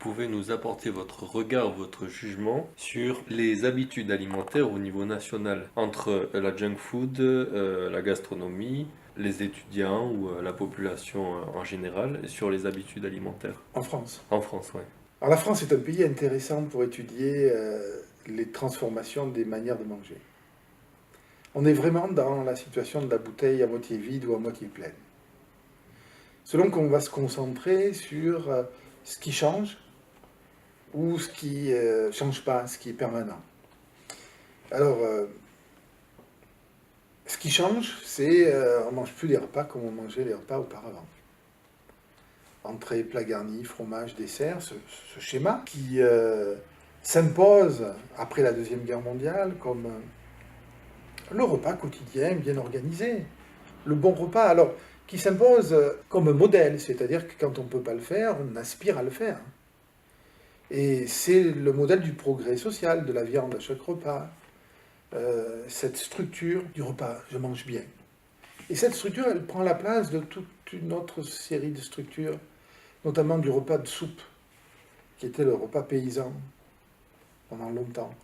pouvez nous apporter votre regard, votre jugement sur les habitudes alimentaires au niveau national entre la junk food, la gastronomie, les étudiants ou la population en général sur les habitudes alimentaires En France. en France, ouais. Alors la France est un pays intéressant pour étudier les transformations des manières de manger. On est vraiment dans la situation de la bouteille à moitié vide ou à moitié pleine. Selon qu'on va se concentrer sur ce qui change ou ce qui ne change pas, ce qui est permanent. Alors, ce qui change, c'est on ne mange plus les repas comme on mangeait les repas auparavant. Entrée, plat garni, fromage, dessert, ce schéma qui s'impose après la Deuxième Guerre mondiale comme le repas quotidien bien organisé, le bon repas, alors qui s'impose comme modèle, c'est-à-dire que quand on ne peut pas le faire, on aspire à le faire. Et c'est le modèle du progrès social, de la viande à chaque repas, cette structure du repas, je mange bien. Et cette structure, elle prend la place de toute une autre série de structures, notamment du repas de soupe, qui était le repas paysan pendant longtemps.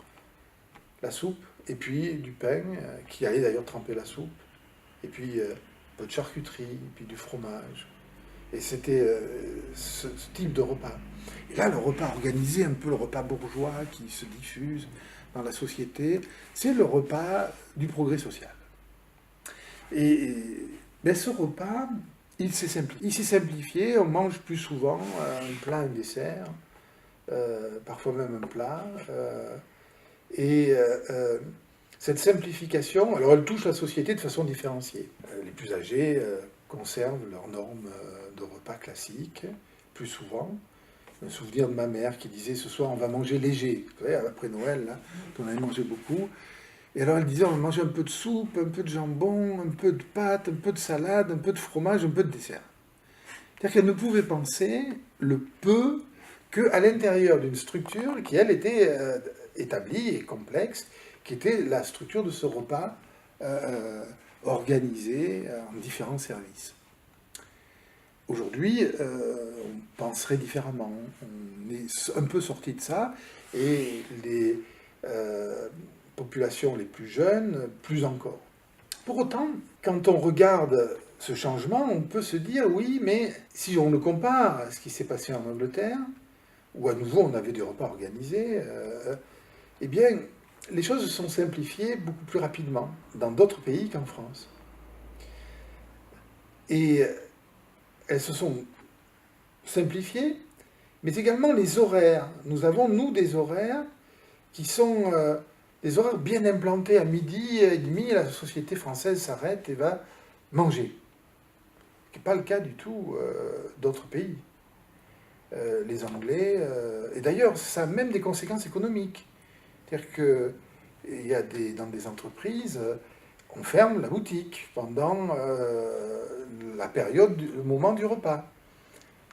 La soupe, et puis du pain, qui allait d'ailleurs tremper la soupe, et puis un peu de charcuterie, et puis du fromage. Et c'était ce type de repas. Et là, le repas organisé, un peu le repas bourgeois qui se diffuse dans la société, c'est le repas du progrès social. Et ben, ce repas, il s'est simplifié, on mange plus souvent un plat, un dessert, parfois même un plat. Cette simplification, alors elle touche la société de façon différenciée. Les plus âgés conservent leurs normes de repas classiques, plus souvent. Un souvenir de ma mère qui disait ce soir on va manger léger. Vous savez, après Noël, là, on avait mangé beaucoup. Et alors elle disait on va manger un peu de soupe, un peu de jambon, un peu de pâtes, un peu de salade, un peu de fromage, un peu de dessert. C'est-à-dire qu'elle ne pouvait penser le peu qu'à l'intérieur d'une structure qui, elle, était établie et complexe, qui était la structure de ce repas organisé en différents services. Aujourd'hui, on penserait différemment. On est un peu sorti de ça, et les populations les plus jeunes, plus encore. Pour autant, quand on regarde ce changement, on peut se dire, oui, mais si on le compare à ce qui s'est passé en Angleterre, où à nouveau on avait des repas organisés, eh bien, les choses se sont simplifiées beaucoup plus rapidement dans d'autres pays qu'en France. Et elles se sont simplifiées, mais également les horaires. Nous avons, nous, des horaires qui sont des horaires bien implantés. À midi et demi, la société française s'arrête et va manger. Ce qui n'est pas le cas du tout d'autres pays. Les Anglais, et d'ailleurs, ça a même des conséquences économiques. C'est-à-dire que dans des entreprises, on ferme la boutique pendant la période, le moment du repas.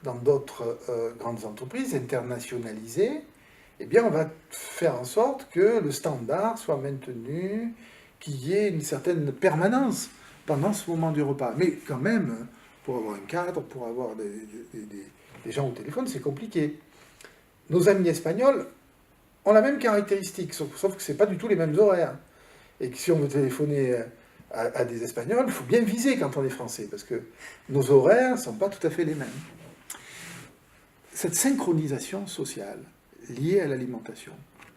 Dans d'autres grandes entreprises internationalisées, eh bien, on va faire en sorte que le standard soit maintenu, qu'il y ait une certaine permanence pendant ce moment du repas. Mais quand même, pour avoir un cadre, pour avoir des gens au téléphone, c'est compliqué. Nos amis espagnols ont la même caractéristique, sauf que ce n'est pas du tout les mêmes horaires. Et que si on veut téléphoner à des Espagnols, il faut bien viser quand on est français, parce que nos horaires ne sont pas tout à fait les mêmes. Cette synchronisation sociale liée à l'alimentation,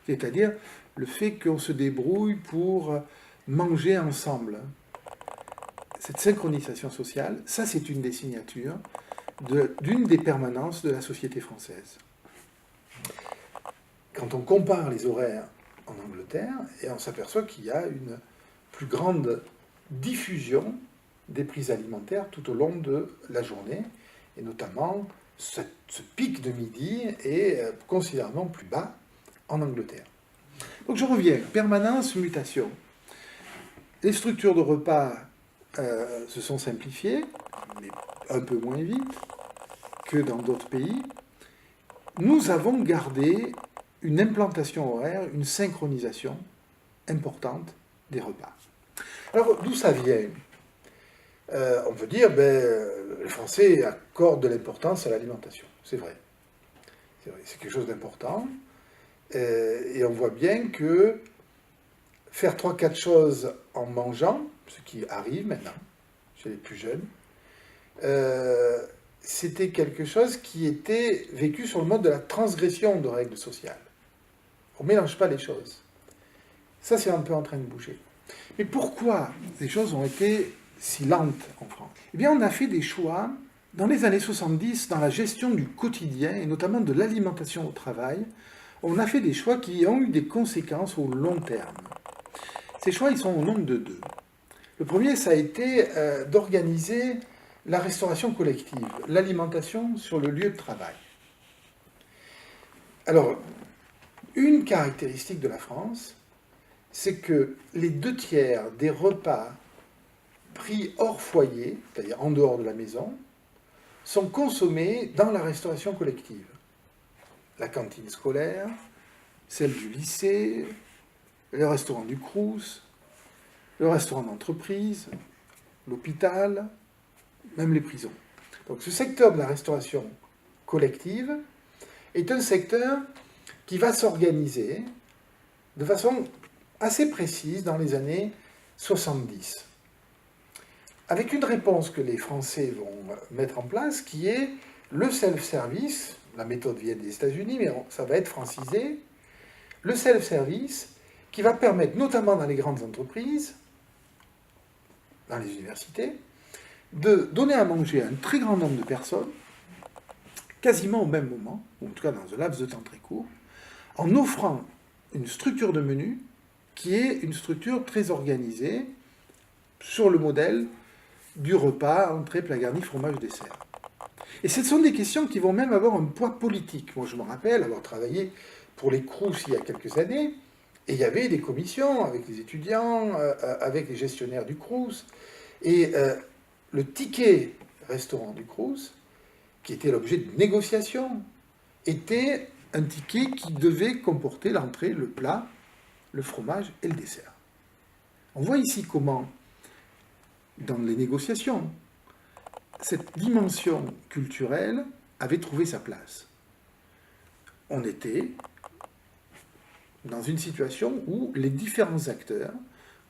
c'est-à-dire le fait qu'on se débrouille pour manger ensemble, cette synchronisation sociale, ça c'est une des signatures d'une des permanences de la société française. Quand on compare les horaires en Angleterre, et on s'aperçoit qu'il y a une plus grande diffusion des prix alimentaires tout au long de la journée, et notamment ce pic de midi est considérablement plus bas en Angleterre. Donc je reviens, permanence, mutation. Les structures de repas se sont simplifiées, mais un peu moins vite que dans d'autres pays. Nous avons gardé une implantation horaire, une synchronisation importante des repas. Alors, d'où ça vient ? On peut dire, les Français accordent de l'importance à l'alimentation, c'est vrai. C'est quelque chose d'important. Et on voit bien que faire 3-4 choses en mangeant, ce qui arrive maintenant chez les plus jeunes, c'était quelque chose qui était vécu sur le mode de la transgression de règles sociales. On ne mélange pas les choses. Ça, c'est un peu en train de bouger. Mais pourquoi les choses ont été si lentes en France? Eh bien, on a fait des choix dans les années 70, dans la gestion du quotidien, et notamment de l'alimentation au travail. On a fait des choix qui ont eu des conséquences au long terme. Ces choix, ils sont au nombre de 2. Le premier, ça a été d'organiser la restauration collective, l'alimentation sur le lieu de travail. Alors, une caractéristique de la France, c'est que les 2/3 des repas pris hors foyer, c'est-à-dire en dehors de la maison, sont consommés dans la restauration collective. La cantine scolaire, celle du lycée, le restaurant du Crous, le restaurant d'entreprise, l'hôpital, même les prisons. Donc ce secteur de la restauration collective est un secteur qui va s'organiser de façon assez précise dans les années 70. Avec une réponse que les Français vont mettre en place, qui est le self-service. La méthode vient des États-Unis, mais ça va être francisé. Le self-service qui va permettre, notamment dans les grandes entreprises, dans les universités, de donner à manger à un très grand nombre de personnes, quasiment au même moment, ou en tout cas dans un laps de temps très court, en offrant une structure de menu qui est une structure très organisée sur le modèle du repas, entrée, plat garni, fromage, dessert. Et ce sont des questions qui vont même avoir un poids politique. Moi, je me rappelle avoir travaillé pour les Crous il y a quelques années, et il y avait des commissions avec les étudiants, avec les gestionnaires du Crous, et le ticket restaurant du Crous, qui était l'objet de négociations, était un ticket qui devait comporter l'entrée, le plat, le fromage et le dessert. On voit ici comment, dans les négociations, cette dimension culturelle avait trouvé sa place. On était dans une situation où les différents acteurs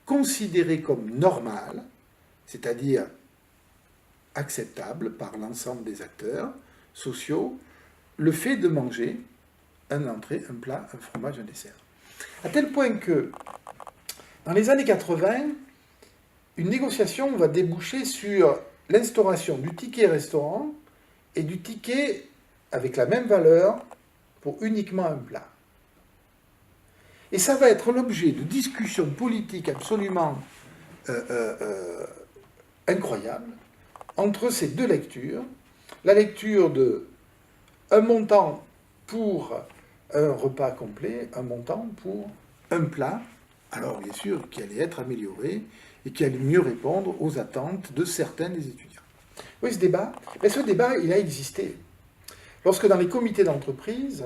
considéraient comme normal, c'est-à-dire acceptable par l'ensemble des acteurs sociaux, le fait de manger un entrée, un plat, un fromage, un dessert. À tel point que, dans les années 80, une négociation va déboucher sur l'instauration du ticket restaurant et du ticket avec la même valeur pour uniquement un plat. Et ça va être l'objet de discussions politiques absolument incroyables entre ces deux lectures. La lecture de un montant pour un repas complet, un montant pour un plat, alors bien sûr qui allait être amélioré et qui allait mieux répondre aux attentes de certains des étudiants. Oui, ce débat, il a existé. Lorsque dans les comités d'entreprise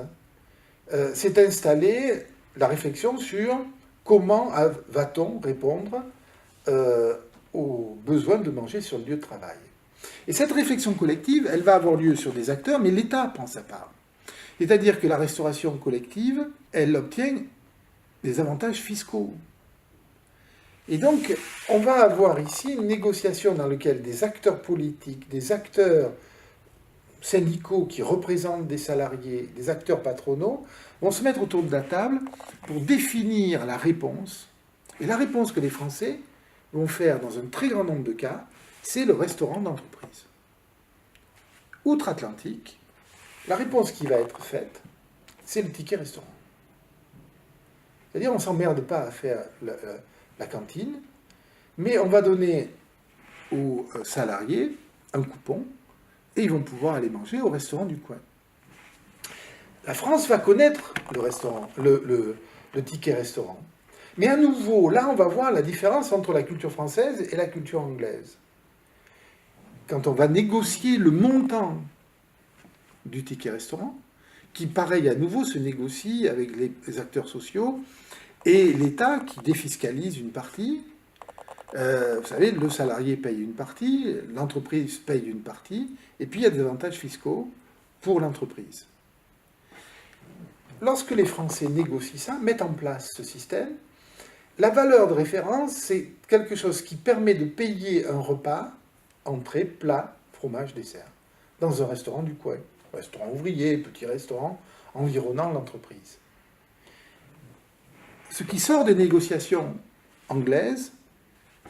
s'est installée la réflexion sur comment va-t-on répondre aux besoins de manger sur le lieu de travail. Et cette réflexion collective, elle va avoir lieu sur des acteurs, mais l'État prend sa part. C'est-à-dire que la restauration collective, elle obtient des avantages fiscaux. Et donc, on va avoir ici une négociation dans laquelle des acteurs politiques, des acteurs syndicaux qui représentent des salariés, des acteurs patronaux, vont se mettre autour de la table pour définir la réponse. Et la réponse que les Français vont faire dans un très grand nombre de cas, c'est le restaurant d'entreprise. Outre-Atlantique, la réponse qui va être faite, c'est le ticket restaurant. C'est-à-dire, on ne s'emmerde pas à faire la cantine, mais on va donner aux salariés un coupon et ils vont pouvoir aller manger au restaurant du coin. La France va connaître le restaurant, le ticket restaurant. Mais à nouveau, là, on va voir la différence entre la culture française et la culture anglaise. Quand on va négocier le montant du ticket restaurant, qui, pareil, à nouveau, se négocie avec les acteurs sociaux, et l'État qui défiscalise une partie. Vous savez, le salarié paye une partie, l'entreprise paye une partie, et puis il y a des avantages fiscaux pour l'entreprise. lorsque les Français négocient ça, mettent en place ce système, la valeur de référence, c'est quelque chose qui permet de payer un repas, entrée, plat, fromage, dessert, dans un restaurant du coin. Restaurant ouvrier, petit restaurant environnant l'entreprise. Ce qui sort des négociations anglaises,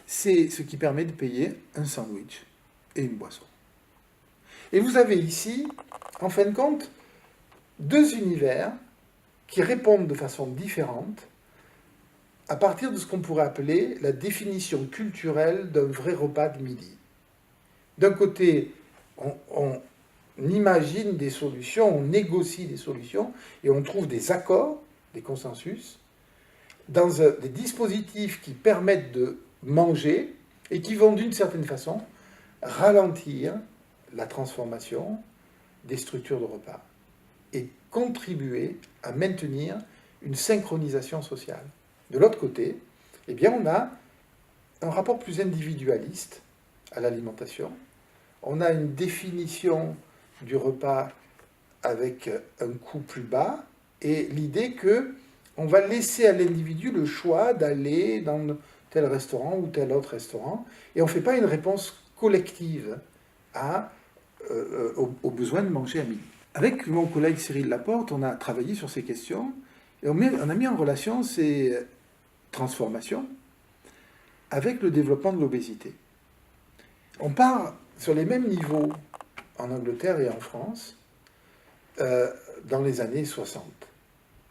c'est ce qui permet de payer un sandwich et une boisson. Et vous avez ici, en fin de compte, deux univers qui répondent de façon différente à partir de ce qu'on pourrait appeler la définition culturelle d'un vrai repas de midi. D'un côté, on imagine des solutions, on négocie des solutions et on trouve des accords, des consensus, dans des dispositifs qui permettent de manger et qui vont d'une certaine façon ralentir la transformation des structures de repas et contribuer à maintenir une synchronisation sociale. De l'autre côté, eh bien, on a un rapport plus individualiste à l'alimentation. On a une définition du repas avec un coût plus bas et l'idée que on va laisser à l'individu le choix d'aller dans tel restaurant ou tel autre restaurant et on ne fait pas une réponse collective au besoin de manger à midi. Avec mon collègue Cyril Laporte, on a travaillé sur ces questions et on a mis en relation ces transformations avec le développement de l'obésité. On part sur les mêmes niveaux en Angleterre et en France dans les années 60.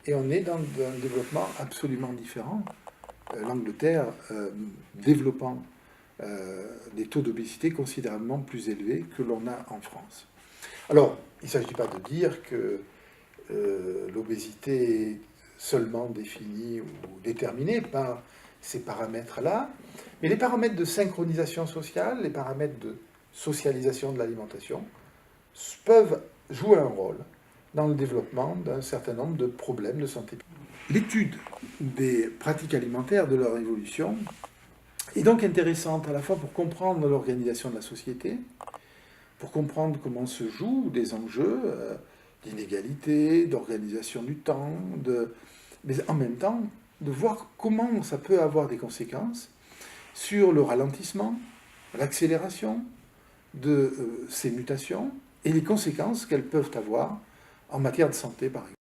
Et on est dans un développement absolument différent. L'Angleterre développant des taux d'obésité considérablement plus élevés que l'on a en France. Alors, il ne s'agit pas de dire que l'obésité est seulement définie ou déterminée par ces paramètres-là, mais les paramètres de synchronisation sociale, les paramètres de socialisation de l'alimentation peuvent jouer un rôle dans le développement d'un certain nombre de problèmes de santé. L'étude des pratiques alimentaires, de leur évolution, est donc intéressante à la fois pour comprendre l'organisation de la société, pour comprendre comment se jouent des enjeux d'inégalité, d'organisation du temps, mais en même temps de voir comment ça peut avoir des conséquences sur le ralentissement, l'accélération de ces mutations et les conséquences qu'elles peuvent avoir en matière de santé, par exemple.